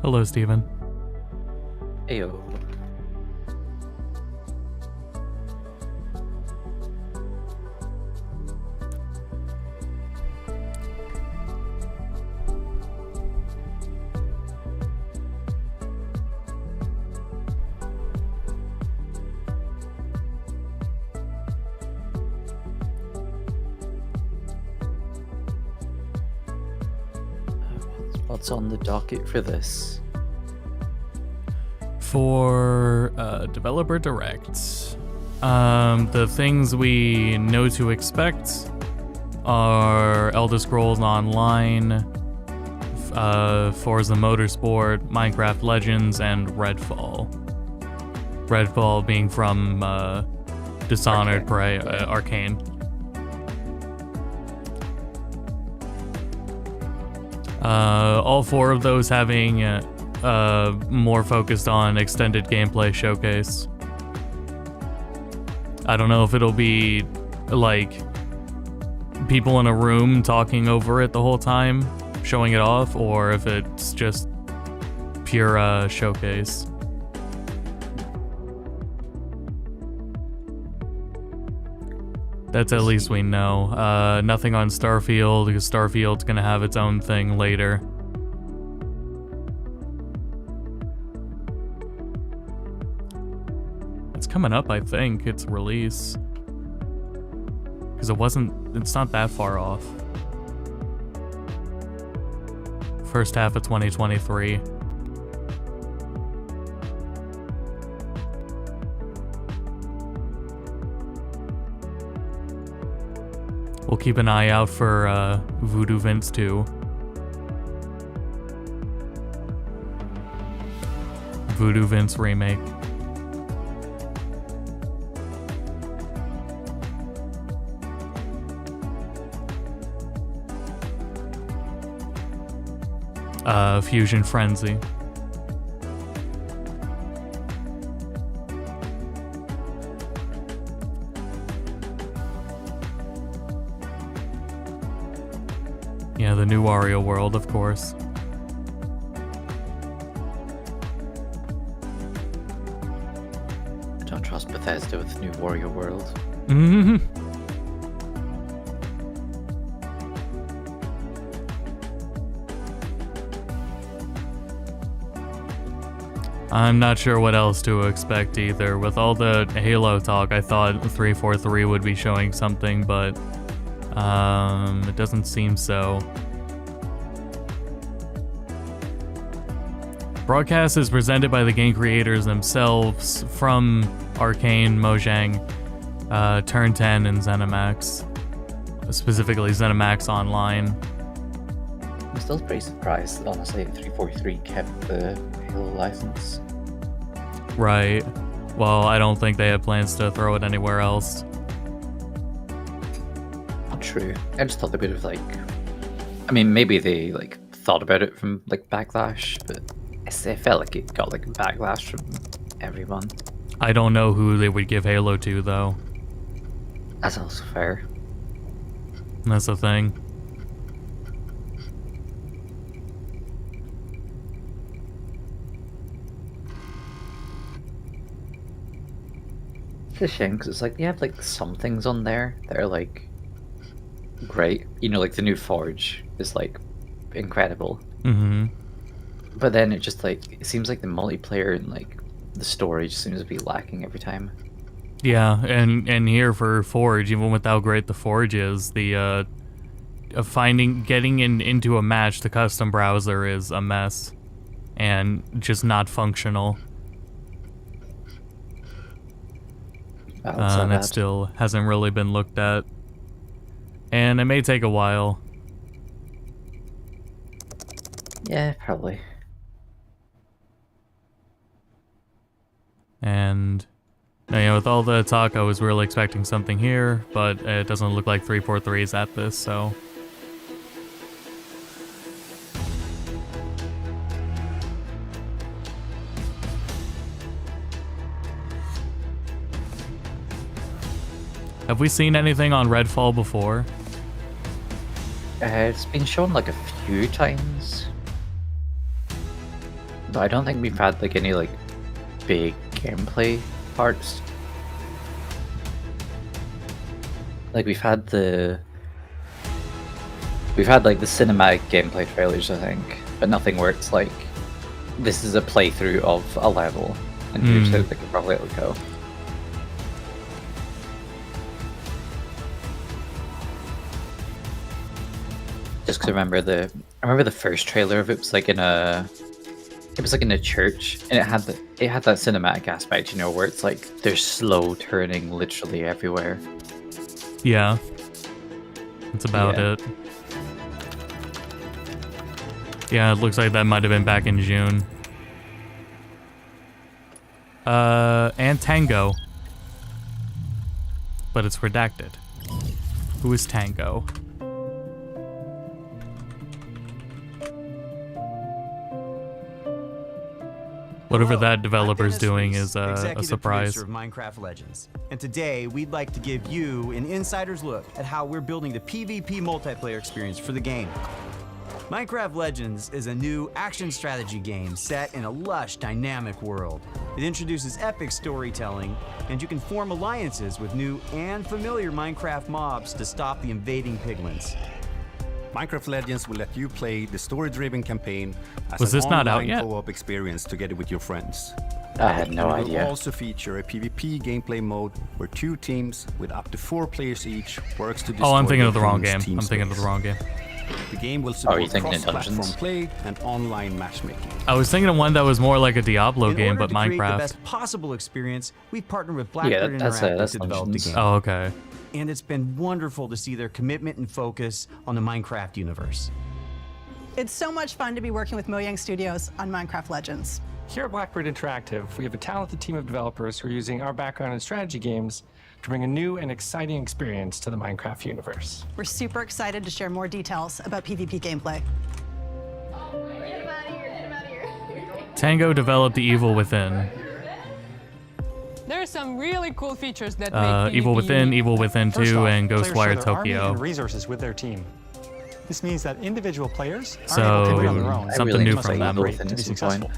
Hello, Steven. Ayo. What's on the docket for this? For Developer Direct, the things we know to expect are Elder Scrolls Online, Forza Motorsport, Minecraft Legends, and Redfall. Redfall being from Dishonored Arcane. All four of those having more focused on extended gameplay showcase. I don't know if it'll be like people in a room talking over it the whole time, showing it off, or if it's just pure showcase. That's at least we know. Nothing on Starfield, because Starfield's gonna have its own thing later. It's coming up, I think, its release. Because it's not that far off. First half of 2023. We'll keep an eye out for Voodoo Vince 2. Voodoo Vince remake. Fusion Frenzy. Yeah, the new Wario World, of course. I don't trust Bethesda with new Wario World. Mm-hmm. I'm not sure what else to expect either. With all the Halo talk, I thought 343 would be showing something, but it doesn't seem so. Broadcast is presented by the game creators themselves from Arcane, Mojang, Turn 10, and ZeniMax. Specifically ZeniMax Online. I'm still pretty surprised, honestly, 343 kept the Halo license. Right. Well, I don't think they have plans to throw it anywhere else. True. I just thought they would have, like... I mean, maybe they, like, thought about it from, like, Backlash, but it felt like it got, like, backlash from everyone. I don't know who they would give Halo to, though. That's also fair. That's the thing. It's a shame, because it's like, they have, like, some things on there that are, like, great. You know, like, the new Forge is, like, incredible. Mm-hmm. But then it just, like, it seems like the multiplayer and, like, the storage seems to be lacking every time. Yeah, and here for Forge, even with how great the Forge is, the getting into a match, the custom browser is a mess and just not functional. And it still hasn't really been looked at, and it may take a while. Yeah, probably. And you know, with all the talk, I was really expecting something here, but it doesn't look like 343 is at this, so. Have we seen anything on Redfall before? It's been shown like a few times. But I don't think we've had like any like big gameplay parts. Like we've had like the cinematic gameplay trailers, I think, but nothing where it's like this is a playthrough of a level and here's how they could probably let it go. Just because I remember the first trailer of it was like in a church, and it had that cinematic aspect, you know, where it's like they're slow turning literally everywhere. Yeah. That's about it. Yeah, it looks like that might have been back in June. And Tango. But it's redacted. Who is Tango? Whatever that developer's doing is a surprise. Of Minecraft Legends. And today, we'd like to give you an insider's look at how we're building the PvP multiplayer experience for the game. Minecraft Legends is a new action strategy game set in a lush, dynamic world. It introduces epic storytelling, and you can form alliances with new and familiar Minecraft mobs to stop the invading piglins. Minecraft Legends will let you play the story-driven campaign as Was this an not out online yet? co-op experience together with your friends. I had no It idea. will also feature a PvP gameplay mode where 2 teams with up to 4 players each works to destroy Oh, I'm thinking the of the wrong opponent's game. team I'm thinking of space. the wrong game. The game will Oh, support you thinking of cross-platform Dungeons? play and online matchmaking. I was thinking of one that was more like a Diablo In game, order but to create the Minecraft. best possible experience, we've partnered with Blackbird that's Interactive to develop the Dungeons. game. Oh, okay. And it's been wonderful to see their commitment and focus on the Minecraft universe. It's so much fun to be working with Mojang Studios on Minecraft Legends. Here at Blackbird Interactive, we have a talented team of developers who are using our background in strategy games to bring a new and exciting experience to the Minecraft universe. We're super excited to share more details about PvP gameplay. Tango developed The Evil Within. There are some really cool features that make Evil PvP Within, unique. Evil Within First 2, off, and players Ghostwire share their army Tokyo. and resources with their team. This means that individual players aren't So, able to win on their own. something really new must from them. collaborate. To be At some point. successful.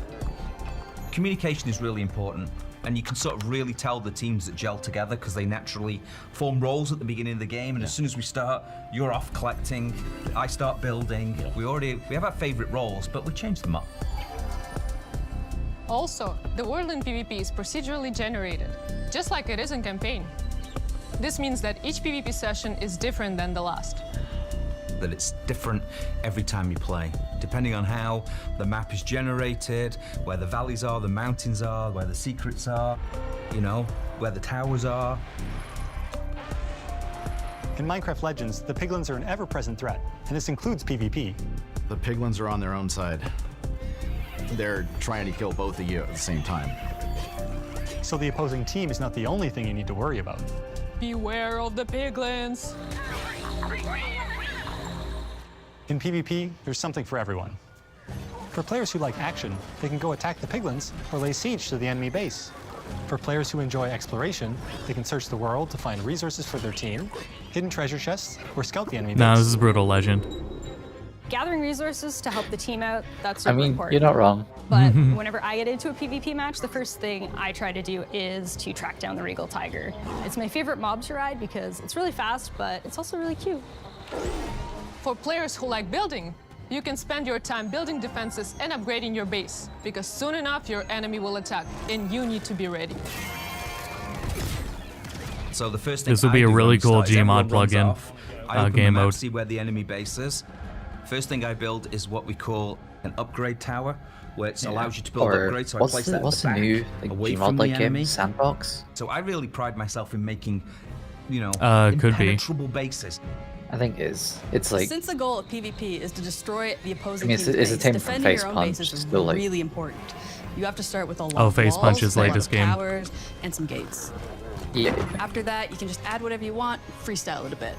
Communication is really important, and you can sort of really tell the teams that gel together because they naturally form roles at the beginning of the game, and as soon as we start, you're off collecting, I start building. We have our favorite roles, but we change them up. Also, the world in PvP is procedurally generated, just like it is in campaign. This means that each PvP session is different than the last. That it's different every time you play, depending on how the map is generated, where the valleys are, the mountains are, where the secrets are, you know, where the towers are. In Minecraft Legends, the piglins are an ever-present threat, and this includes PvP. The piglins are on their own side. They're trying to kill both of you at the same time. So the opposing team is not the only thing you need to worry about. Beware of the piglins. In PvP, there's something for everyone. For players who like action, they can go attack the piglins or lay siege to the enemy base. For players who enjoy exploration, they can search the world to find resources for their team, hidden treasure chests, or scout the enemy Nah, base. this is Brutal Legend. Gathering resources to help the team out, that's I super mean, important. you're not wrong. But whenever I get into a PvP match, the first thing I try to do is to track down the Regal Tiger. It's my favorite mob to ride because it's really fast, but it's also really cute. For players who like building, you can spend your time building defenses and upgrading your base, because soon enough your enemy will attack, and you need to be ready. So the first thing This would be I a do really when we cool start is everyone Gmod runs plugin, off. I open game the map, mode. see where the enemy base is. First thing I build is what we call an upgrade tower, where it allows you to build Or upgrades. So I what's place the, that at what's the the back, new like away Gmod from the like game? enemy. Sandbox? So I really pride myself in making, you know, Could be. impenetrable bases. I think it is. It's like Since the goal of PvP is to destroy the opposing I mean, it's- team's it's a base, team from defending Face your own Punch, base is still, like- really important. You have to start with a lot Oh, of Face walls, Punch's a lot latest of game. towers, and some gates. yeah. After that, you can just add whatever you want, freestyle it a bit.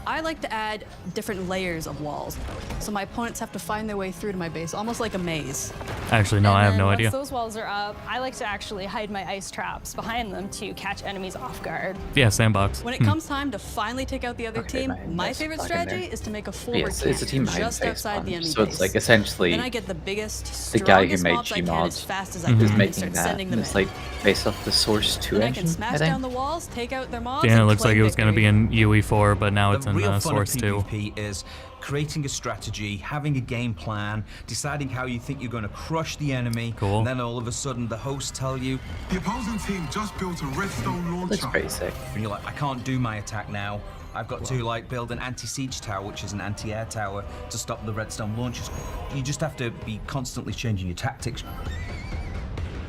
I like to add different layers of walls, so my opponents have to find their way through to my base, almost like a maze. Actually, no, I have no idea. Once those walls are up, I like to actually hide my ice traps behind them to catch enemies off guard. Yeah, sandbox. When it comes time to finally take out the other team, my favorite strategy is to make a forward Yes, camp it's a team behind just phase outside one. the enemy So base. it's like essentially Then I get the biggest, the guy who strongest made mobs I can Gmod as fast as I is can and making start that. sending And them it's in. like based off the Source 2 Then I engine, can I smash think. down the walls, take out their mobs, Yeah, it and looks like claim it was going to be victory. in UE4, but now it's The in real fun Source of 2. PvP is creating a strategy, having a game plan, deciding how you think you're going to crush the enemy, Cool. and then all of a sudden the hosts tell you, the opposing team just built a redstone launcher. That's pretty sick. and you're like, I can't do my attack now. I've got to like build an anti-siege tower, which is an anti-air tower, to stop the redstone launchers. You just have to be constantly changing your tactics.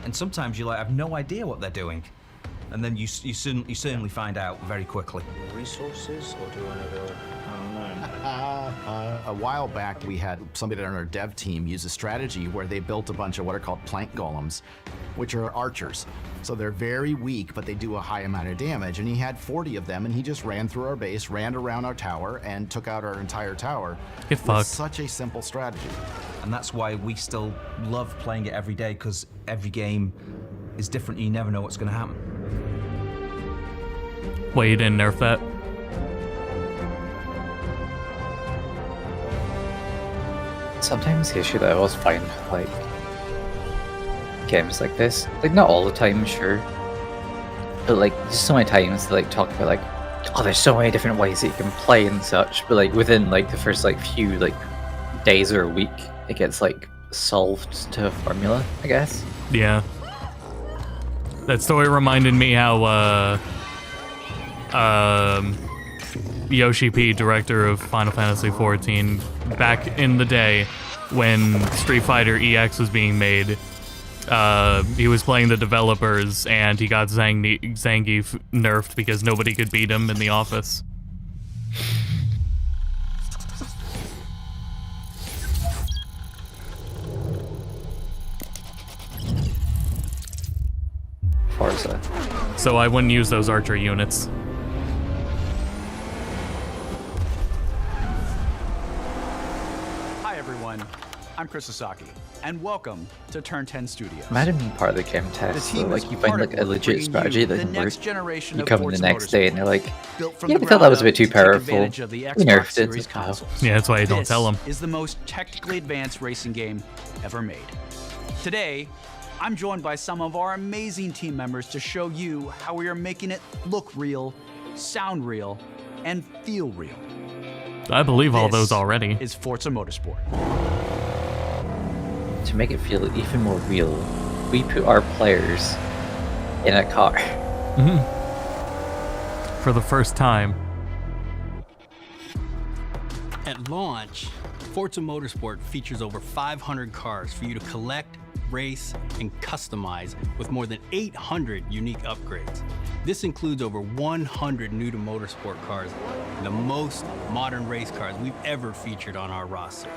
And sometimes you like have no idea what they're doing. And then you certainly find out very quickly. Resources, or do you want to go? I don't know. A while back, we had somebody on our dev team use a strategy where they built a bunch of what are called plank golems, which are archers. So they're very weak, but they do a high amount of damage. And he had 40 of them, and he just ran through our base, ran around our tower, and took out our entire tower. Get fucked. With such a simple strategy. And that's why we still love playing it every day, because every game is different and you never know what's going to happen. Wait, you didn't nerf that? Sometimes the issue that I always find, like, games like this, like, not all the time, sure, but, like, there's so many times they, like, talk about, like, oh, there's so many different ways that you can play and such, but, like, within, like, the first, like, few, like, days or a week, it gets, like, solved to a formula, I guess. Yeah. That story reminded me how, Yoshi P, director of Final Fantasy XIV, back in the day when Street Fighter EX was being made, he was playing the developers and he got Zangief nerfed because nobody could beat him in the office. Forza. So I wouldn't use those archer units. Hi everyone, I'm Chris Sasaki, and welcome to Turn 10 Studios. Imagine being part of the chem test, so, like, you find, like, a legit strategy that can work. You come in the next day and they're like, yeah, I thought that was a bit too powerful. We nerfed it. It's like, oh. Yeah, that's why you don't tell them. This is the most technically advanced racing game ever made. Today, I'm joined by some of our amazing team members to show you how we are making it look real, sound real, and feel real. I believe all those This already. is Forza Motorsport. To make it feel even more real, we put our players in a car. For the first time. At launch, Forza Motorsport features over 500 cars for you to collect, race, and customize with more than 800 unique upgrades. This includes over 100 new to motorsport cars, the most modern race cars we've ever featured on our roster.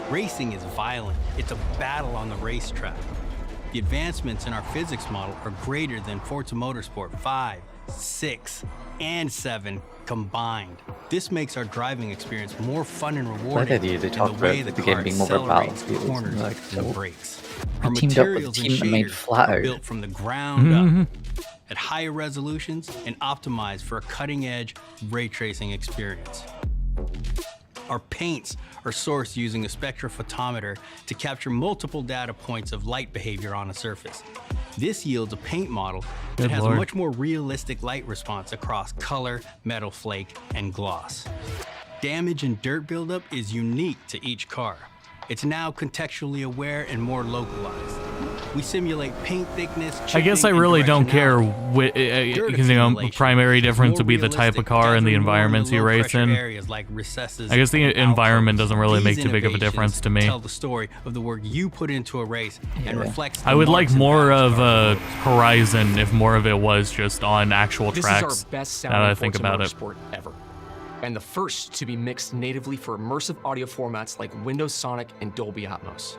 Racing is violent. It's a battle on the racetrack. The advancements in our physics model are greater than Forza Motorsport 5, 6, and 7 combined. This makes our driving experience more fun and rewarding idea they in talked the way about the the game car being more about accelerates, battlefields, corners, like, and oh. brakes. I Our teamed up with a materials and team that made shaders Flat are Out. built from the ground up at higher resolutions and optimized for a cutting-edge ray tracing experience. Our paints are sourced using a spectrophotometer to capture multiple data points of light behavior on a surface. This yields a paint model that Good has Lord. a much more realistic light response across color, metal flake, and gloss. Damage and dirt buildup is unique to each car. It's now contextually aware and more localized. We simulate paint thickness, I guess I chipping, and really don't care directionality. because primary difference would be the type of car and the environments you race in. Areas like recesses I guess the and environment doesn't really These make too big of a difference to me. Tell the story of the work you put into a race and reflects. I would like more of a Horizon if more of it was just on actual This tracks. is our best Now that I sounding think Forza about it. Motorsport ever, and the first to be mixed natively for immersive audio formats like Windows Sonic and Dolby Atmos.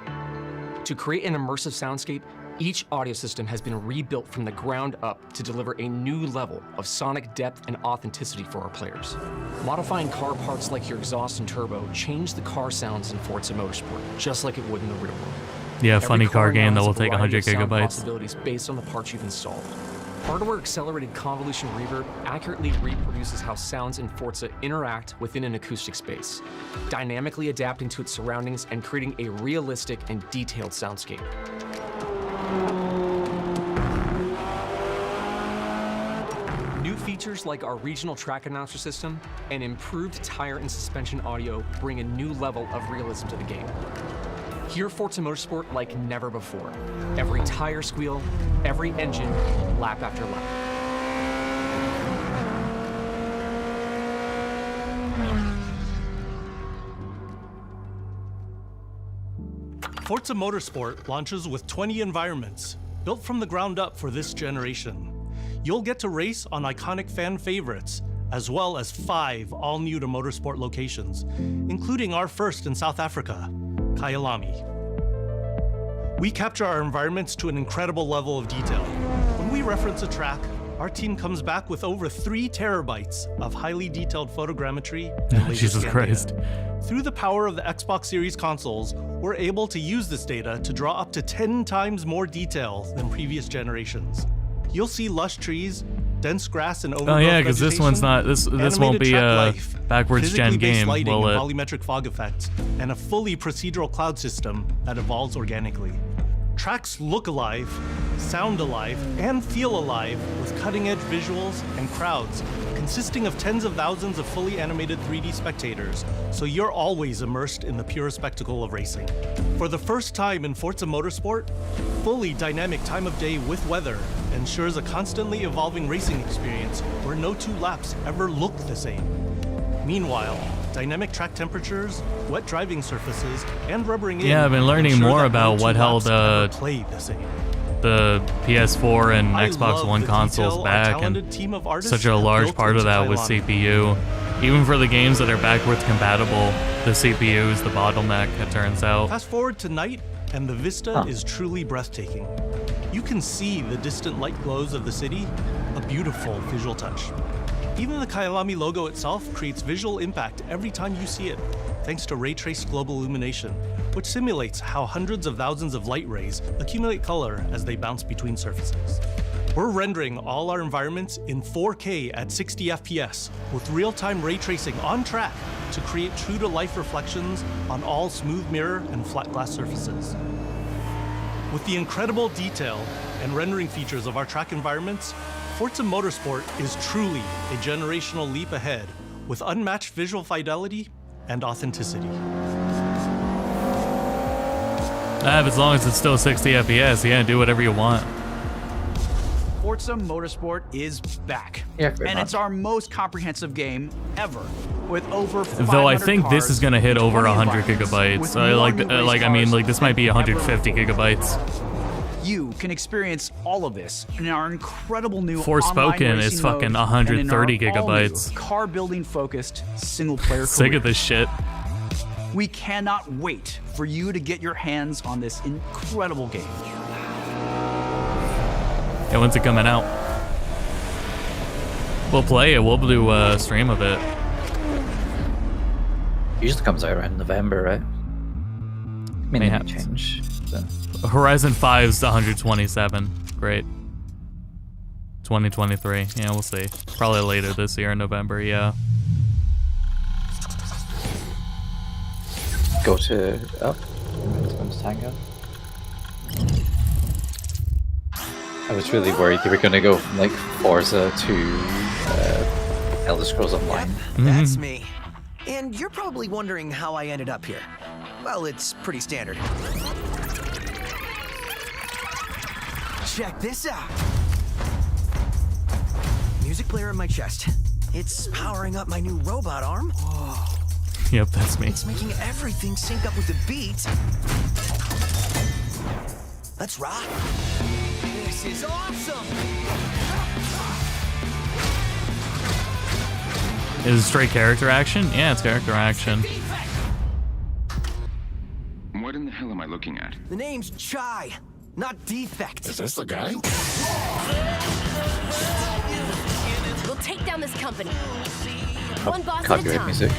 To create an immersive soundscape, Each audio system has been rebuilt from the ground up to deliver a new level of sonic depth and authenticity for our players. Modifying car parts like your exhaust and turbo change the car sounds in Forza Motorsport, just like it would in the real world. Yeah, Every funny car game now that has will a take variety 100 of sound gigabytes. possibilities based on the parts you've installed. Hardware-accelerated convolution reverb accurately reproduces how sounds in Forza interact within an acoustic space, dynamically adapting to its surroundings and creating a realistic and detailed soundscape. New features like our regional track announcer system and improved tire and suspension audio bring a new level of realism to the game. Hear Forza Motorsport like never before. Every tire squeal, every engine, lap after lap. Forza Motorsport launches with 20 environments, built from the ground up for this generation. You'll get to race on iconic fan favorites, as well as 5 all-new to Motorsport locations, including our first in South Africa, Kyalami. We capture our environments to an incredible level of detail. When we reference a track, our team comes back with over 3 terabytes of highly detailed photogrammetry and laser Jesus scan Christ. data. Through the power of the Xbox Series consoles, we're able to use this data to draw up to 10 times more detail than previous generations. You'll see lush trees, dense grass, and overgrowth Oh yeah, because this one's not vegetation, this won't be animated a track life, backwards gen physically based game, lighting will and it? volumetric fog effects, and a fully procedural cloud system that evolves organically. Tracks look alive, sound alive, and feel alive with cutting-edge visuals and crowds consisting of tens of thousands of fully animated 3D spectators, so you're always immersed in the pure spectacle of racing. For the first time in Forza Motorsport, fully dynamic time of day with weather ensures a constantly evolving racing experience where no 2 laps ever look the same. Meanwhile, dynamic track temperatures, wet driving surfaces, and rubbering in. Yeah, I've been learning ensure more that about no what 2 held laps ever play the same. the PS4 and I Xbox love One the consoles detail our back, talented and team of artists such a have large built part of into that was Kyalami. CPU. Even for the games that are backwards compatible, the CPU is the bottleneck, it turns out. Fast forward to night, and the vista is truly breathtaking. You can see the distant light glows of the city, a beautiful visual touch. Even the Kyalami logo itself creates visual impact every time you see it, thanks to ray-traced global illumination, which simulates how hundreds of thousands of light rays accumulate color as they bounce between surfaces. We're rendering all our environments in 4K at 60 FPS with real-time ray tracing on track to create true-to-life reflections on all smooth mirror and flat glass surfaces. With the incredible detail and rendering features of our track environments, Forza Motorsport is truly a generational leap ahead with unmatched visual fidelity and authenticity. As long as it's still 60 FPS, yeah, do whatever you want. Forza Motorsport is back. Yeah, pretty and much. it's our most comprehensive game ever, with over 500 Though I think this cars, is gonna hit over 20 100 environments, gigabytes. with more new race I mean, cars like this might be than ever 150 before. gigabytes. You can experience all of this in our incredible new Forspoken online is racing fucking mode 130 and in our all-new gigabytes. car building focused single player Sick career. of this shit. We cannot wait for you to get your hands on this incredible game. Yeah, when's it coming out? We'll play it. We'll do a stream of it. Usually comes out around November, right? I mean, they may Mayhaps. change. So. Horizon 5's 127. Great. 2023. Yeah, we'll see. Probably later this year in November, yeah. Go to up. Let's go to Tango. I was really worried they were going to go from like Forza to Elder Scrolls Online. That's me. And you're probably wondering how I ended up here. Well, it's pretty standard. Check this out. Music player in my chest. It's powering up my new robot arm. Whoa. Yep, that's me. It's making everything sync up with the beat. Let's rock. This is awesome. Is it straight character action? Yeah, it's character action. What in the hell am I looking at? The name's Chai. not defect. Is this the guy? We'll take down this company. One boss at a Copyright time. music.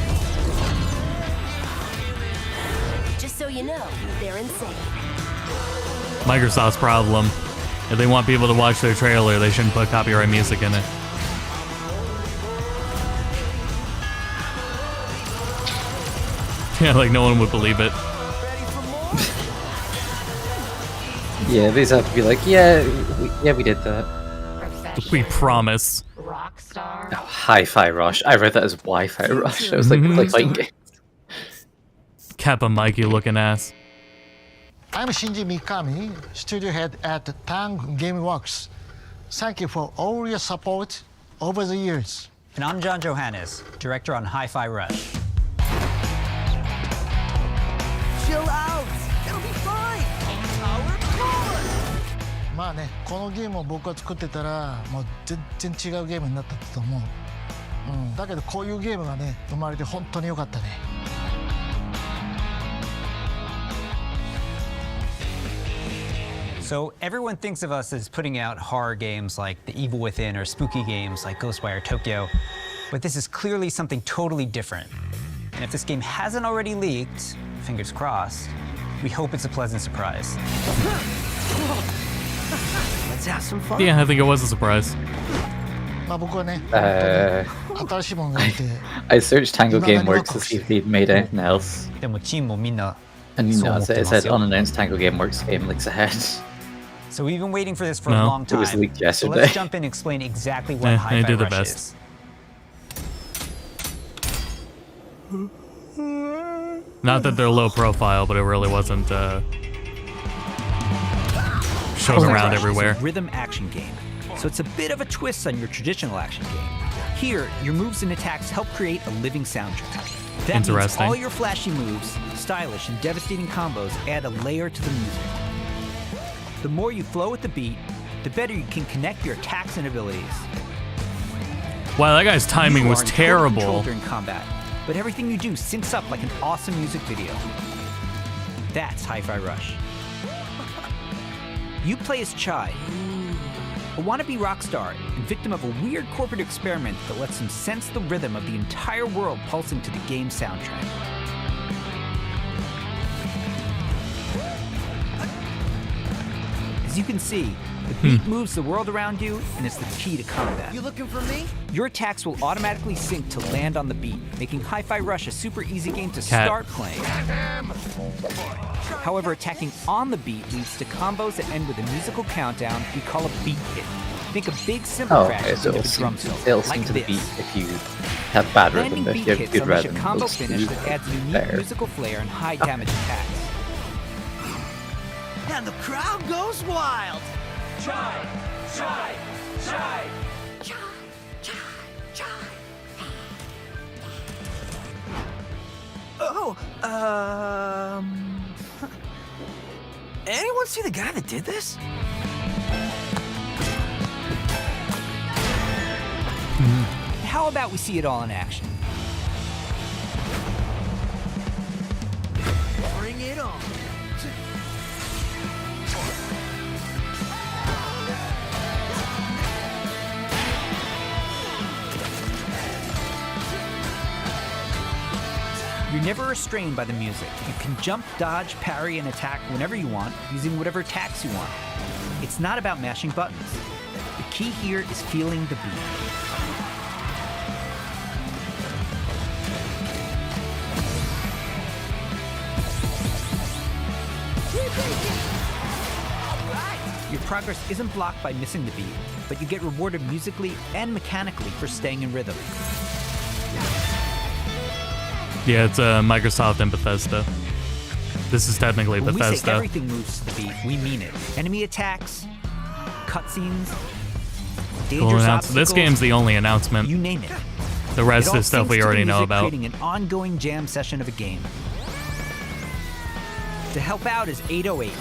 Just so you know, they're insane. Microsoft's problem. If they want people to watch their trailer, they shouldn't put copyright music in it. Yeah, like no one would believe it. Yeah, these have to be like, yeah, we did that. We promise. Oh, Hi-Fi Rush. I read that as Wi-Fi Rush. I was like fighting game. Kappa Mikey looking ass. I'm Shinji Mikami, studio head at Tang Gameworks. Thank you for all your support over the years. And I'm John Johannes, director on Hi-Fi Rush. Chill out. It'll be fine. Power core. まあね、このゲームを僕が作ってたら、もう全然違うゲームになったと思う。だけどこういうゲームがね、生まれて本当に良かったね。So everyone thinks of us as putting out horror games like The Evil Within or spooky games like Ghostwire Tokyo, but this is clearly something totally different. And if this game hasn't already leaked, fingers crossed, we hope it's a pleasant surprise. Let's have some fun. Yeah, I think it was a surprise. まあ僕はね、新しいものがいて。I searched Tango Gameworks to see if they'd made anything else. でもチームもみんな And you know, it said そう思ってますよ。 unannounced Tango Gameworks game leaks ahead. So we've been waiting for this for a No. long It time. was leaked So yesterday. let's jump in and explain exactly what I Hi-Fi did the Rush best. is. Not that they're low profile, but it really wasn't shown around everywhere. It's a rhythm action game, so it's a bit of a twist on your traditional action game. Here, your moves and attacks help create a living soundtrack. That means Interesting. all your flashy moves, stylish and devastating combos add a layer to the music. The more you flow with the beat, the better you can connect your attacks and abilities. Wow, that guy's timing You was are in total control terrible. during combat, but everything you do syncs up like an awesome music video. That's Hi-Fi Rush. You play as Chai, a wannabe rock star and victim of a weird corporate experiment that lets him sense the rhythm of the entire world pulsing to the game's soundtrack. As you can see, the beat moves the world around you, and it's the key to combat. You looking for me? Your attacks will automatically sync to land on the beat, making Hi-Fi Rush a super easy game to Cat. start playing. However, attacking on the beat leads to combos that end with a musical countdown we call a beat hit. Think a big cymbal Oh, crash okay, so into it'll the drum sync, solo, it'll like sync to the this. beat if you have bad Landing rhythm. If beat you have hits good unleash a rhythm, combo it'll finish that adds unique there. musical flair and high damage attacks. And the crowd goes wild. Chai! Chai! Chai! Oh, anyone see the guy that did this? How about we see it all in action? Bring it on. You're never restrained by the music. You can jump, dodge, parry, and attack whenever you want, using whatever attacks you want. It's not about mashing buttons. The key here is feeling the beat. Your progress isn't blocked by missing the beat, but you get rewarded musically and mechanically for staying in rhythm. Yeah, it's Microsoft and Bethesda. This is technically When we say Bethesda. everything moves to the beat, we mean it. Enemy attacks, cutscenes, Cool dangerous announce- this obstacles, game's the only announcement. you name it. The rest It all is stuff syncs we to the already know music, about. creating an ongoing jam session of a game. To help out is 808,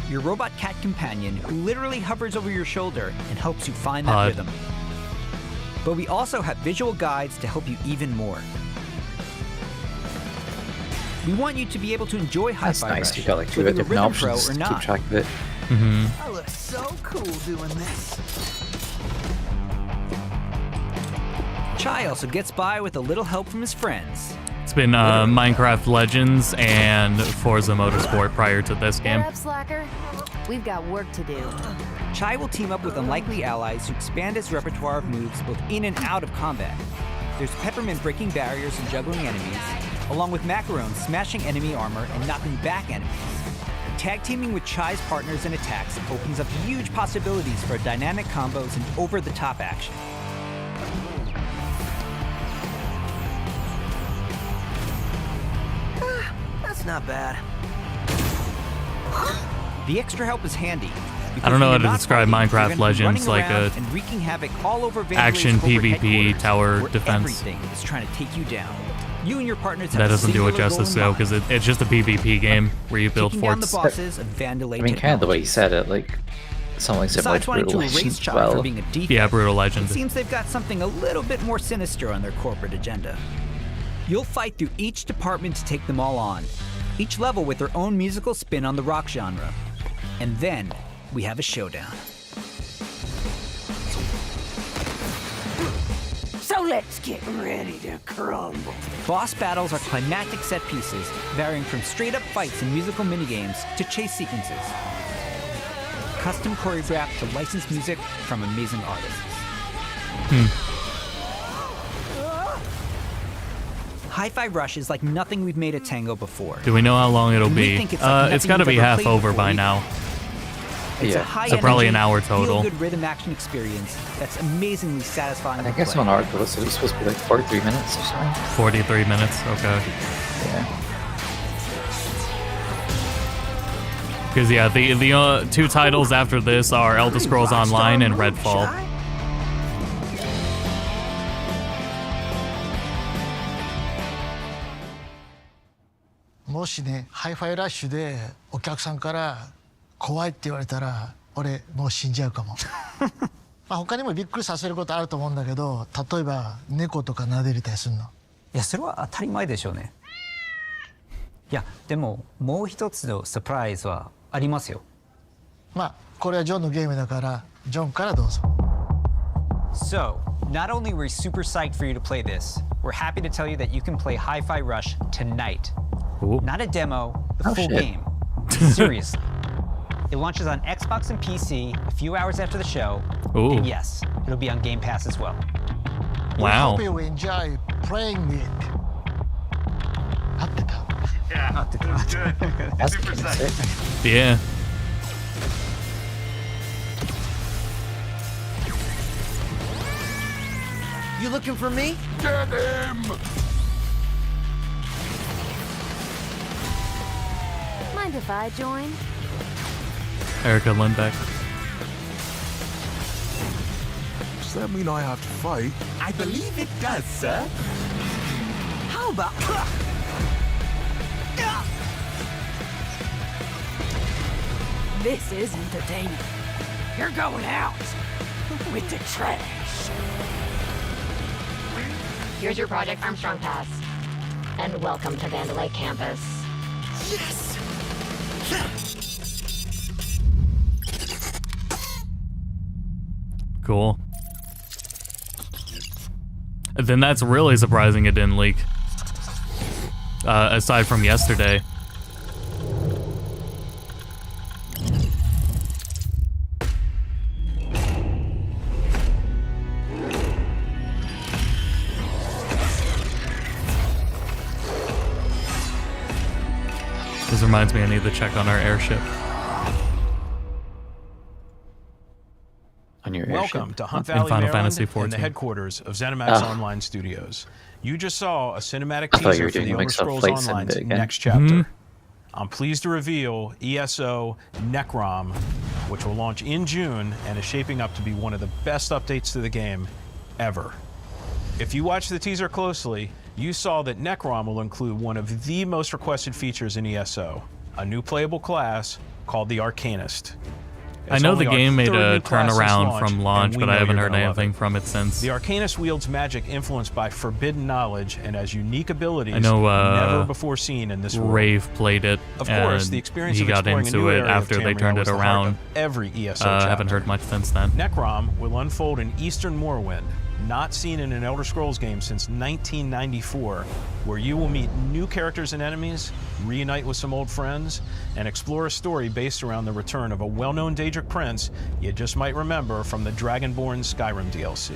your robot cat companion who literally hovers over your shoulder and helps you find that Pod. rhythm. But we also have visual guides to help you even more. We want you to be able to enjoy That's Hi-Fi nice. Rush, You got like two whether you're different Rhythm Pro options or to not. keep track of it. I look so cool doing this. Chai also gets by with a little help from his friends. It's been Minecraft Legends and Forza Motorsport prior to this game. Get up, slacker. We've got work to do. Chai will team up with unlikely allies who expand his repertoire of moves both in and out of combat. There's Peppermint breaking barriers and juggling enemies, along with Macaron smashing enemy armor and knocking back enemies. Tag teaming with Chai's partners and attacks opens up huge possibilities for dynamic combos and over-the-top action. That's not bad. The extra help is handy. I don't know how to describe Minecraft Legends, like a and wreaking havoc all over action PvP tower where defense. Everything is trying to take you down. You and your partners have That a doesn't do it singular justice goal in though, because it's just a PvP game where you build Taking down forts. the bosses of Vandalay I mean, kind of the way he said it, like something similar Besides to wanting Brutal to erase Legends. Chai Well, for being a defect, Yeah, Brutal Legend. it seems they've got something a little bit more sinister on their corporate agenda. You'll fight through each department to take them all on, each level with their own musical spin on the rock genre. And then we have a showdown. So let's get ready to crumble. Boss battles are climactic set pieces, varying from straight-up fights and musical minigames to chase sequences. Custom choreographed to licensed music from amazing artists. Hi-Fi Rush is like nothing we've made at Tango before. Do we know how long it'll And we be? think it's like It's nothing got to you've be ever half played over before by either. now. It's a Yeah. high So probably an energy, hour total. feel-good rhythm action experience that's amazingly satisfying I to guess play. on article it was supposed to be like 43 minutes or something. 43 minutes, okay. Yeah. Because yeah, the two titles after this are Elder Scrolls Online and Redfall. Chai? もしねハイファイラッシュでお客さんから怖いって言われたら俺もう死んじゃうかもまあ他にもびっくりさせることあると思うんだけど例えば猫とか撫でれたりするのいやそれは当たり前でしょうね。いやでももう一つのサプライズはありますよ。まあこれはジョンのゲームだからジョンからどうぞ So, not only were we super psyched for you to play this, we're happy to tell you that you can play Hi-Fi Rush tonight. Ooh. Not a demo, the Oh, full shit. game. Seriously. It launches on Xbox and PC a few hours after the show. Ooh. And yes, it'll be on Game Pass as well. Wow. We hope you enjoy playing it 合ってた Yeah, Not the- that's good. That's Super pretty sick. sick. Yeah. You looking for me? Get him! Mind if I join? Erica Lindbeck. Does that mean I have to fight? I believe it does, sir. How about... This is entertaining. You're going out with the trash. Here's your Project Armstrong pass. And welcome to Vandalay campus. Yes! Cool. Then that's really surprising it didn't leak. Aside from yesterday. This reminds me I need to check on our airship. On your Welcome airship. to Hunt In Valley, Final Maryland, Fantasy and the XIV. headquarters of ZeniMax Ah. Online Studios. You just saw a cinematic I thought you teaser were for doing the a Elder mix of Scrolls Flight Sim Online's again. next chapter. Mhm. I'm pleased to reveal ESO Necrom, which will launch in June and is shaping up to be one of the best updates to the game ever. If you watched the teaser closely, you saw that Necrom will include one of the most requested features in ESO, a new playable class called the Arcanist. I know the game made a turnaround launch, from launch, and we but I know haven't you're heard gonna love anything it. from it since. The Arcanist wields magic influenced by forbidden knowledge and has unique abilities I know never before seen in this world. Rave played it, Of course, and the experience he of got exploring a into new it area of after they Tamriel turned was it the heart around. of every ESO I haven't chapter. heard much since then. Necrom will unfold in Eastern Morrowind, not seen in an Elder Scrolls game since 1994, where you will meet new characters and enemies, reunite with some old friends, and explore a story based around the return of a well-known Daedric prince you just might remember from the Dragonborn Skyrim DLC.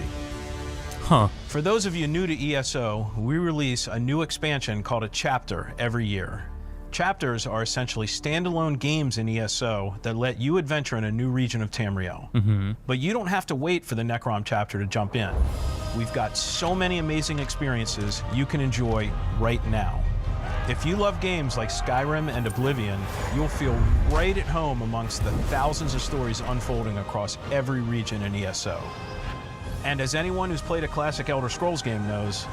Huh. For those of you new to ESO, we release a new expansion called a chapter every year. Chapters are essentially standalone games in ESO that let you adventure in a new region of Tamriel. But you don't have to wait for the Necrom chapter to jump in. We've got so many amazing experiences you can enjoy right now. If you love games like Skyrim and Oblivion, you'll feel right at home amongst the thousands of stories unfolding across every region in ESO. And as anyone who's played a classic Elder Scrolls game knows,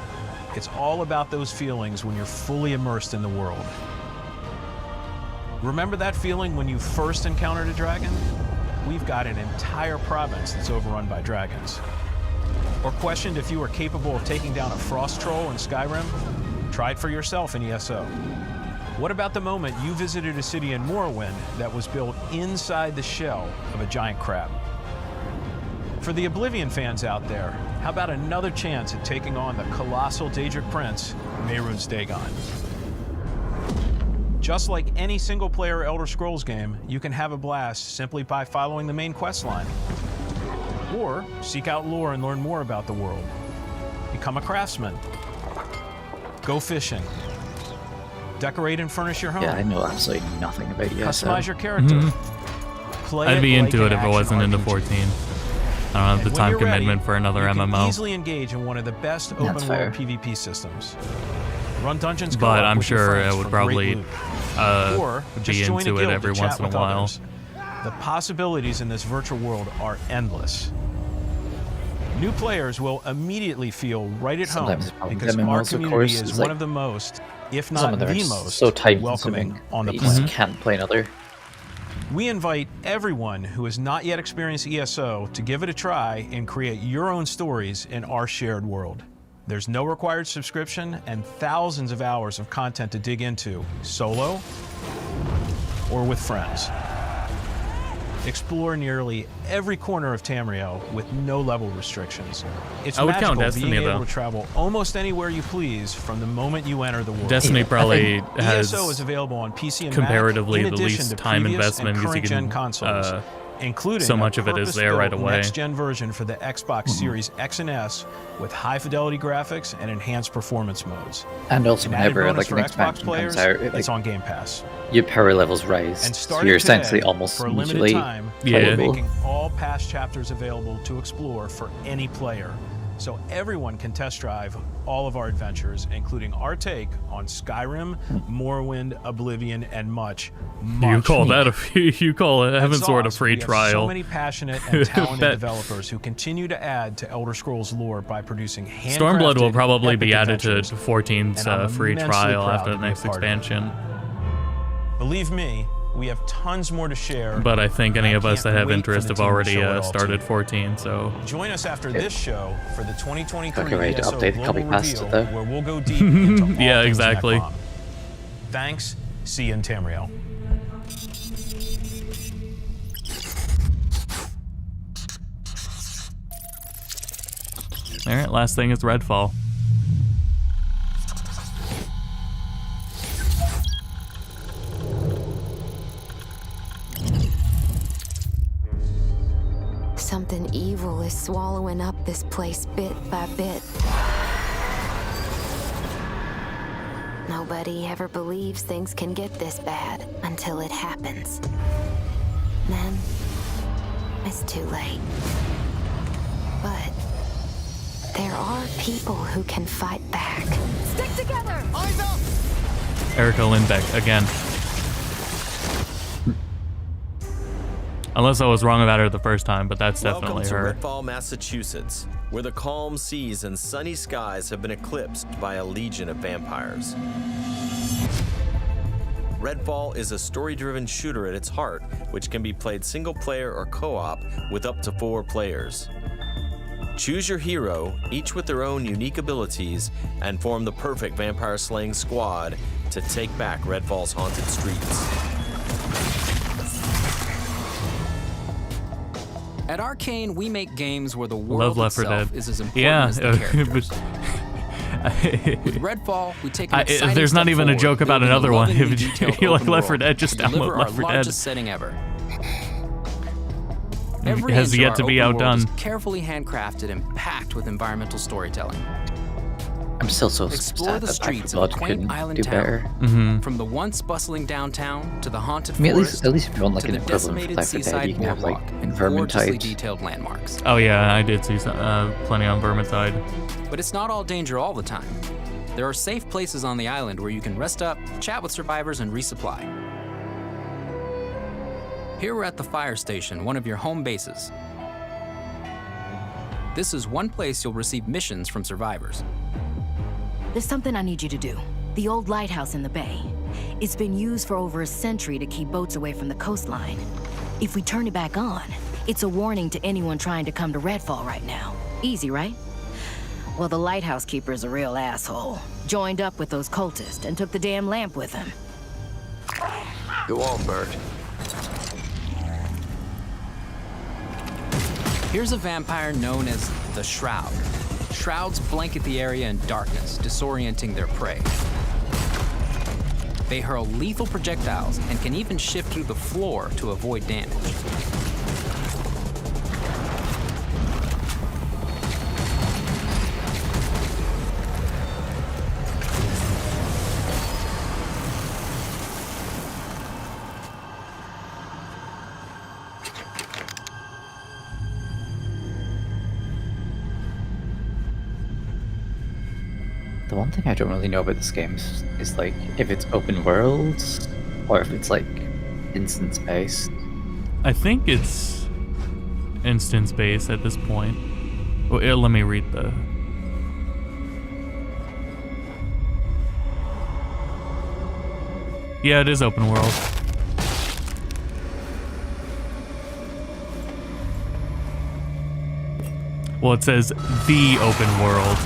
it's all about those feelings when you're fully immersed in the world. Remember that feeling when you first encountered a dragon? We've got an entire province that's overrun by dragons. Or questioned if you were capable of taking down a frost troll in Skyrim? Try it for yourself in ESO. What about the moment you visited a city in Morrowind that was built inside the shell of a giant crab? For the Oblivion fans out there, how about another chance at taking on the colossal Daedric prince, Mehrunes Dagon? Just like any single-player Elder Scrolls game, you can have a blast simply by following the main quest line. Or seek out lore and learn more about the world. Become a craftsman. Go fishing. Decorate and furnish your home. Yeah, I know absolutely nothing about ESO. Customize your character. Play I'd be like into it an if it wasn't action into RPG. 14. I don't have the And when time you're ready, commitment for another you can MMO. easily engage in one of the best That's open fair. world PvP systems. Run dungeons But co-op I'm with your sure friends I would for probably great loot. Or just be join a into it guild every to once chat in a with while. others. The possibilities in this virtual world are endless. New players will immediately feel right at Sometimes it's home probably because MMOs, our of community course, is it's one like- of the most, if Some not of the them are most, so time welcoming consuming on the that you just planet. can't play another. We invite everyone who has not yet experienced ESO to give it a try and create your own stories in our shared world. There's no required subscription and thousands of hours of content to dig into, solo or with friends. Explore nearly every corner of Tamriel with no level restrictions. It's I would count magical Destiny, being able though. to travel almost anywhere you please from the moment you enter the world. Destiny probably has ESO is available on PC and comparatively Mac, in the addition least to time previous investment and because you current-gen can consoles, including so much of it is there right purpose-built away. next-gen version for the Xbox Series X and S with high-fidelity graphics and enhanced performance modes. And also An added whenever bonus like an for Xbox expansion players, comes out, it's like, on Game Pass. your power levels rise. And So starting you're today, essentially almost for a limited immediately time, Yeah. we're making all past chapters available to explore for any player, so everyone can test drive all of our adventures, including our take on Skyrim, Morrowind, Oblivion, and much, much You call more. that you call it Heaven's Sword a Exhaust, free we have trial. So many passionate and talented Bet. developers who continue to add to Elder Scrolls lore by producing handcrafted, Stormblood will probably be epic added to adventures. 14's And I'm free immensely trial proud after to the be a next part of it. expansion. Believe me, we have tons more to share. But I think any of us that can't have wait for interest the have team to already show it all to started you. 14, so Join us after this show for the 2023 Okay, ready to ESO update the copy Global paste Reveal, though? where we'll go deep into all Yeah, things exactly. Necrom. Thanks. See you in Tamriel. all right. Last thing is Redfall. Something evil is swallowing up this place bit by bit. Nobody ever believes things can get this bad until it happens. Then, it's too late. But there are people who can fight back. Stick together! Erica Lindbeck again. Unless I was wrong about her the first time, but that's definitely Welcome to her. Redfall, Massachusetts, where the calm seas and sunny skies have been eclipsed by a legion of vampires. Redfall is a story-driven shooter at its heart, which can be played single-player or co-op with up to 4 players. Choose your hero, each with their own unique abilities, and form the perfect vampire-slaying squad to take back Redfall's haunted streets. At Arcane, we make games where the world Left 4 itself Dead. is as important as the characters. With Redfall, we take an exciting there's not step even a forward, joke about building a another one. lovingly If detailed you like open Left 4 world Dead, just to deliver download our Left 4 Dead. largest setting ever. It Every has inch yet of to our be open world outdone. is carefully handcrafted and packed with environmental storytelling. I'm still so Explore sad the that streets of Blood a quaint couldn't island do town, better. from the once bustling downtown to the haunted I mean, forest, at least if you want like to an the equivalent for decimated Left 4 Dead, seaside you can have like boardwalk and gorgeously Vermintide. detailed landmarks. Oh yeah, I did see plenty on Vermintide. But it's not all danger all the time. There are safe places on the island where you can rest up, chat with survivors, and resupply. Here we're at the fire station, one of your home bases. This is one place you'll receive missions from survivors. There's something I need you to do. The old lighthouse in the bay. It's been used for over a century to keep boats away from the coastline. If we turn it back on, it's a warning to anyone trying to come to Redfall right now. Easy, right? Well, the lighthouse keeper's a real asshole. Joined up with those cultists and took the damn lamp with him. Go on, Bert. Here's a vampire known as the Shroud. Shrouds blanket the area in darkness, disorienting their prey. They hurl lethal projectiles and can even shift through the floor to avoid damage. The one thing I don't really know about this game is like if it's open world or if it's like instance based. I think it's instance based at this point. Well, let me read the. Yeah, it is open world. Well, it says the open world.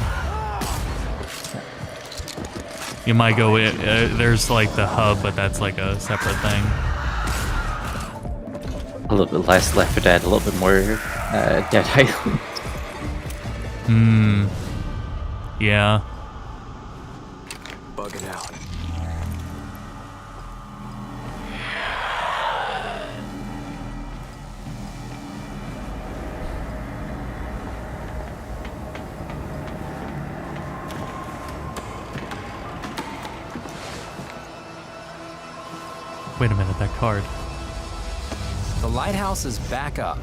You might go in, there's like the hub, but that's like a separate thing. A little bit less Left 4 Dead, a little bit more Dead Island. Yeah. Bugging out. Wait a minute, that card. The lighthouse is back up,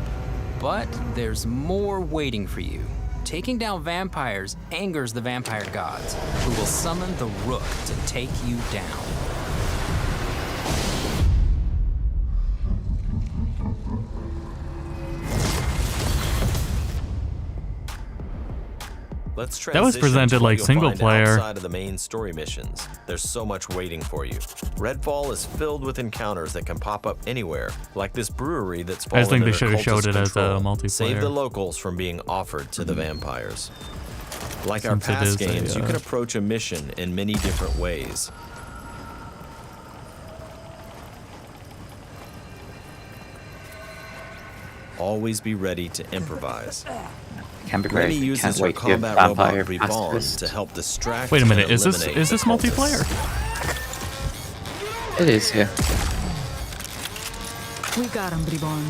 but there's more waiting for you. Taking down vampires angers the vampire gods, who will summon the Rook to take you down. Let's That was transition presented to what like you'll single find player. outside of the main story missions. There's so much waiting for you. Redfall is filled with encounters that can pop up anywhere, like this brewery that's I fallen just think they under should have showed cultist it as a control. multiplayer. Save the locals from being offered to the vampires. Like our Since it past is a, games, you can approach a mission in many different ways. Always be ready to improvise. Can't be Granny great. uses Can't her wait to give combat vampire robot Reborn pacifist. to help distract. Wait a minute, and is eliminate this the multiplayer? cultists. It is, yeah. We got him, Bribon.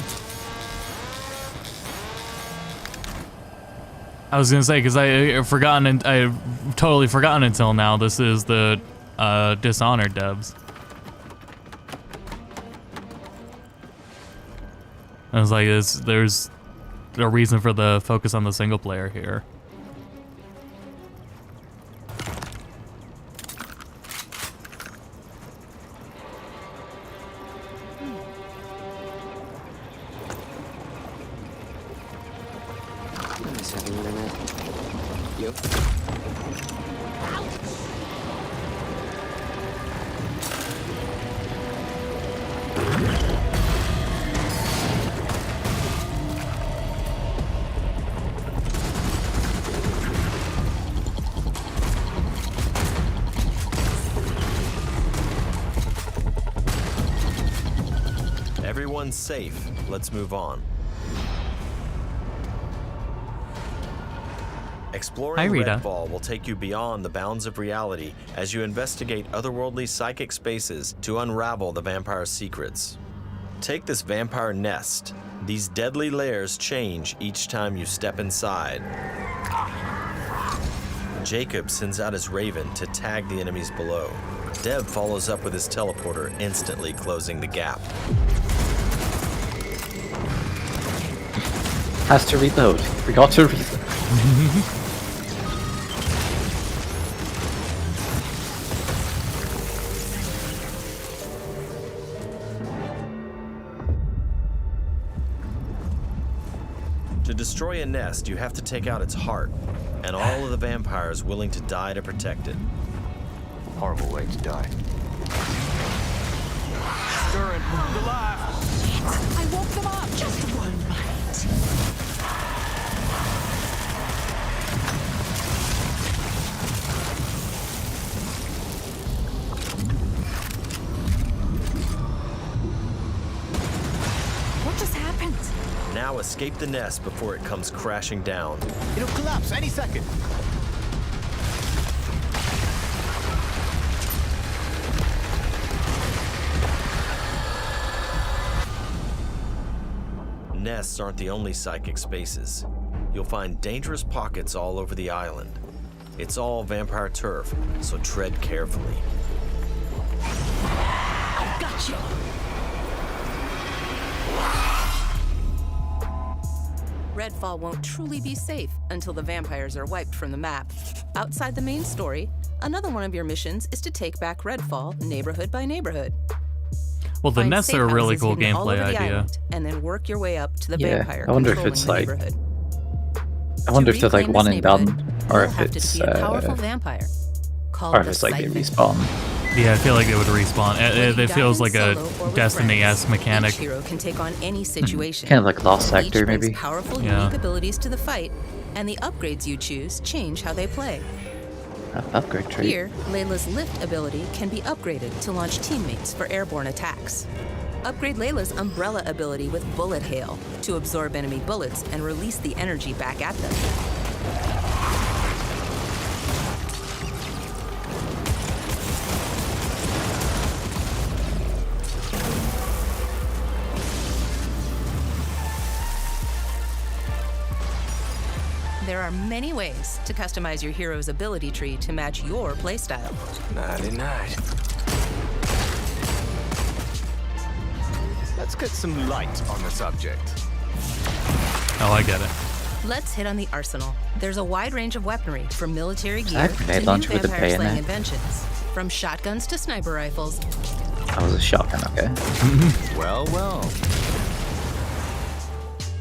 I was gonna say because I forgotten and I totally forgotten until now. This is the Dishonored devs. I was like, there's a reason for the focus on the single player here. Nice having internet. You? Everyone's safe. Let's move on. Exploring Redfall will take you beyond the bounds of reality as you investigate otherworldly psychic spaces to unravel the vampire's secrets. Take this vampire nest. These deadly layers change each time you step inside. Jacob sends out his raven to tag the enemies below. Dev follows up with his teleporter, instantly closing the gap. Has to reload. Forgot to reload. To destroy a nest, you have to take out its heart, and all of the vampires willing to die to protect it. Horrible way to die. Stirring, the life. I woke them up. Just one bite. What just happened? Now escape the nest before it comes crashing down. It'll collapse any second. Nests aren't the only psychic spaces. You'll find dangerous pockets all over the island. It's all vampire turf, so tread carefully. I got you. Redfall won't truly be safe until the vampires are wiped from the map. Outside the main story, another one of your missions is to take back Redfall neighborhood by neighborhood. Well, the Find nests safe are a really houses cool hidden all gameplay over the idea. island, and then work your way up to the Yeah, vampire I wonder if controlling it's the like- neighborhood. I wonder if they're like reclaim one this and done, neighborhood, or you'll if have to it's defeat a powerful vampire called or if the it's like they Siphon. respawn. Yeah, I feel like it would respawn. It Whether feels you like dive a in solo or with Destiny-esque friends, mechanic. Each hero can take on any situation. Kind of like Lost Each Sector, brings maybe. powerful, Yeah. unique abilities to the fight, and the upgrades you choose change how they play. Upgrade tree. Here, Layla's lift ability can be upgraded to launch teammates for airborne attacks. Upgrade Layla's umbrella ability with bullet hail to absorb enemy bullets and release the energy back at them. There are many ways to customize your hero's ability tree to match your playstyle. Nighty-night. Let's get some light on the subject. Oh, I get it. Let's hit on the arsenal. There's a wide range of weaponry, from military gear That grenade to new launcher with a vampire slaying bayonet. inventions. From shotguns to sniper rifles. That was a shotgun, okay. Well, well.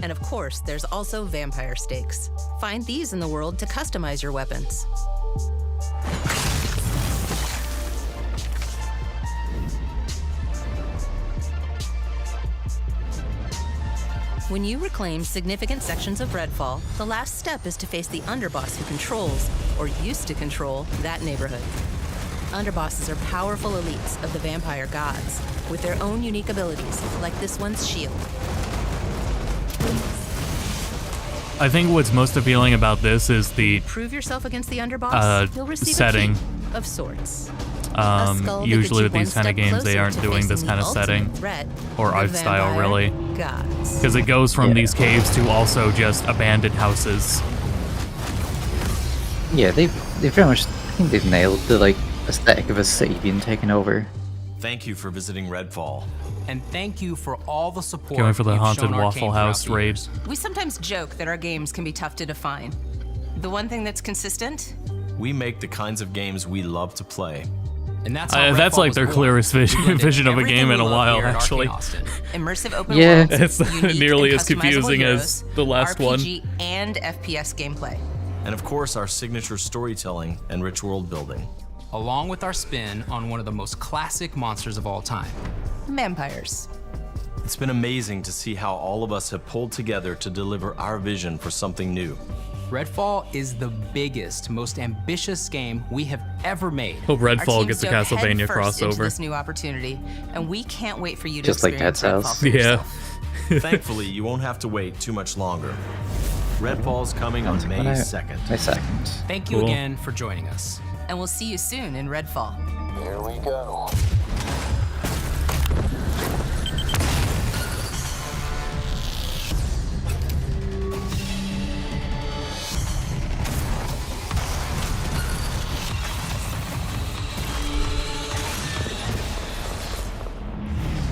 And of course, there's also vampire stakes. Find these in the world to customize your weapons. When you reclaim significant sections of Redfall, the last step is to face the underboss who controls, or used to control, that neighborhood. Underbosses are powerful elites of the vampire gods, with their own unique abilities, like this one's shield. I think what's most appealing about this is the Prove yourself against the underboss, you'll receive setting. a key of sorts. A skull that Usually with gets you these kind of one step games, they closer aren't to doing this facing kind of the setting ultimate threat, or the art style, vampire really. gods. Because it goes from these caves to also just abandoned houses. Yeah, they very much. I think they've nailed the like aesthetic of a city being taken over. Thank you for visiting Redfall. And thank you for all the support. Going for the you've Haunted shown Arcane Waffle throughout House the raid. years. We sometimes joke that our games can be tough to define. The one thing that's consistent? We make the kinds of games we love to play. And that's That's like their clearest vision of a game in a while, actually. Immersive open Yeah. worlds, It's not unique nearly and as confusing customizable as heroes, the last RPG and FPS gameplay. And of course, our signature storytelling and rich world building. Along with our spin on one of the most classic monsters of all time. Vampires. It's been amazing to see how all of us have pulled together to deliver our vision for something new. Redfall is the biggest, most ambitious game we have ever made. Hope Our Redfall teams gets a dove Castlevania headfirst into crossover. this new opportunity, and we can't wait for you to Just like experience Dead Redfall Cells. for Yeah. yourself. Thankfully, you won't have to wait too much longer. Redfall's coming on May 2nd. May 2nd. Thank you Cool. again for joining us. And we'll see you soon in Redfall. Here we go.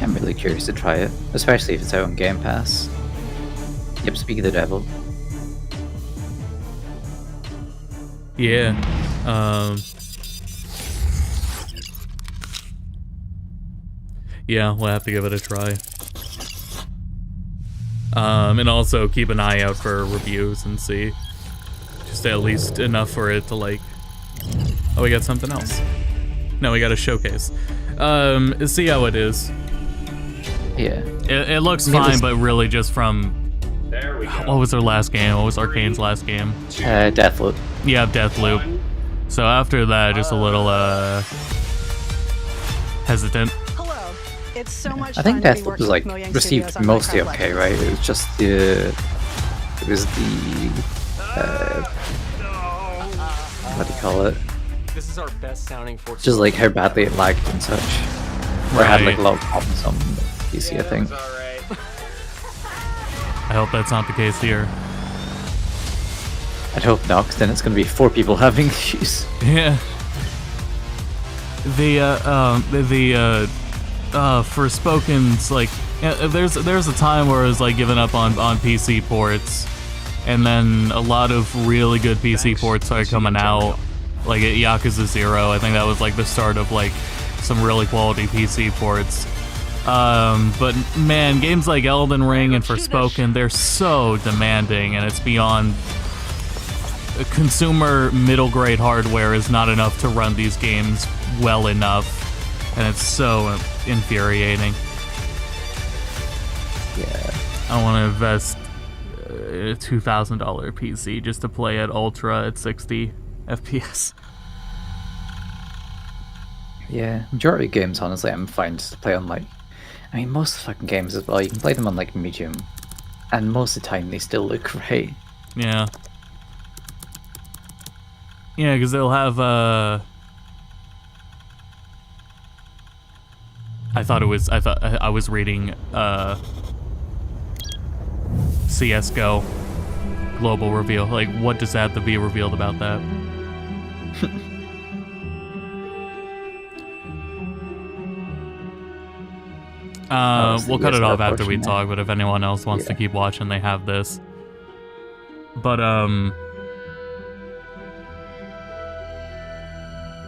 I'm really curious to try it, especially if it's out on Game Pass. Yep, speak of the devil. Yeah. Yeah, we'll have to give it a try. And also keep an eye out for reviews and see. Just at least enough for it to like... Oh, we got something else. No, we got a showcase. See how it is. Yeah. It looks fine, but really just from... What was their last game? What was Arcane's last game? Deathloop. Yeah, Deathloop. So after that, just a little, hesitant. Hello. It's so much I think fun to be Deathloop working was like with Mojang received Studios on mostly Minecraft okay, Legends. right? It was just the... It was the... what do you call it? This is our best sounding Forza. Just like how badly it lagged and such. Or had like a lot of problems on PC, I think. I hope that's not the case here. I'd hope not, because then it's going to be 4 people having issues. Yeah. Forspoken's like, yeah, there's a time where it was like giving up on PC ports, and then a lot of really good PC ports started coming out, like at Yakuza 0. I think that was like the start of like some really quality PC ports. But man, games like Elden Ring and Forspoken, they're so demanding, and it's beyond... Consumer middle grade hardware is not enough to run these games well enough, and it's so infuriating. Yeah. I don't want to invest a $2,000 PC just to play at ultra at 60 FPS. Yeah, majority of games, honestly, I'm fine just to play on like... I mean, most of the fucking games as well, you can play them on like medium, and most of the time they still look great. Yeah. Yeah, because they'll have, I thought I was reading, CSGO global reveal. Like, what does that have to be revealed about that? We'll cut it off after we talk, but if anyone else wants to keep watching, they have this. But,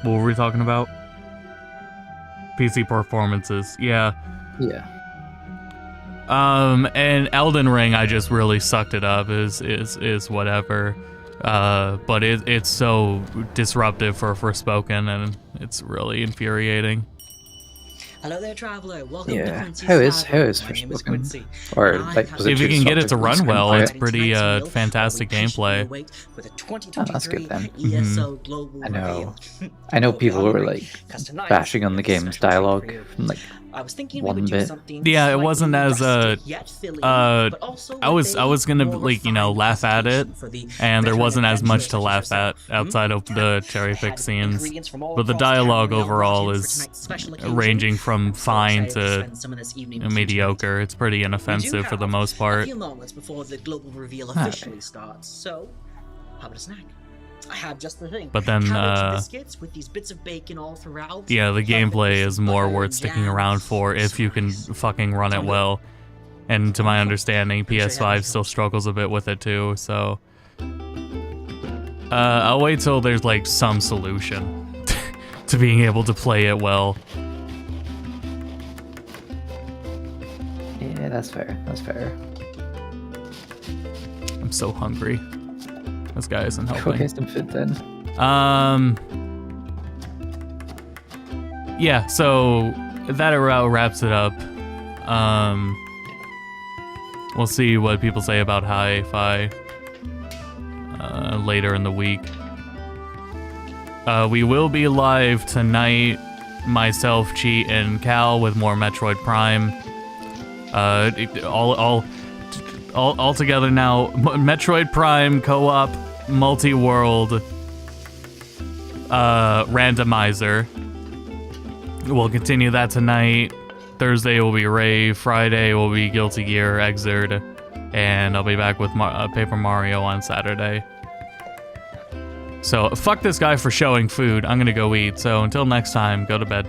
what were we talking about? PC performances, yeah. Yeah. And Elden Ring, I just really sucked it up, is whatever. But it's so disruptive for Forspoken, and it's really infuriating. Hello there, traveler. Welcome Yeah. to Quincy's How is Tavern. My name is Forspoken? Quincy, Or and I like, have was it If you too can get it to disruptive run when well, you it's play it? pretty tonight's meal, fantastic where we patiently gameplay. await with a Oh, that's good 2023 then. ESO global I know. reveal. I know Hope people you're were hungry, like 'cause tonight bashing on the we have a game's special treat dialogue for you. from like I was thinking we one would do bit. something Yeah, it slightly wasn't as rustic yet filling, but also I with was a gonna more like, you know, refined laugh at it, presentation for the and there veteran wasn't as much adventurers to laugh at outside of the cherry pick scenes. ingredients from all But the across town dialogue we all overall brought in for is tonight's special occasion. ranging from fine excited to to spend some of this evening with you mediocre. It's pretty We do inoffensive for the have most a part. few moments before the global reveal Alright. officially starts, so how about a snack? I have just the thing. But then, Cabbage biscuits with these bits of bacon all throughout. Yeah, the gameplay is more butter, worth sticking jam. around for if you can fucking run it well. And to my understanding, PS5 still struggles a bit with it too, so... I'll wait till there's like some solution to being able to play it well. Yeah, that's fair. That's fair. I'm so hungry. This guy isn't Go helping. get some food then. Yeah, so that wraps it up. We'll see what people say about Hi-Fi. later in the week. We will be live tonight, myself, Cheat, and Cal, with more Metroid Prime. All together now. Metroid Prime co-op multi-world randomizer. We'll continue that tonight. Thursday will be Ray. Friday will be Guilty Gear Xrd. And I'll be back with Paper Mario on Saturday. So fuck this guy for showing food. I'm gonna go eat. So until next time, go to bed.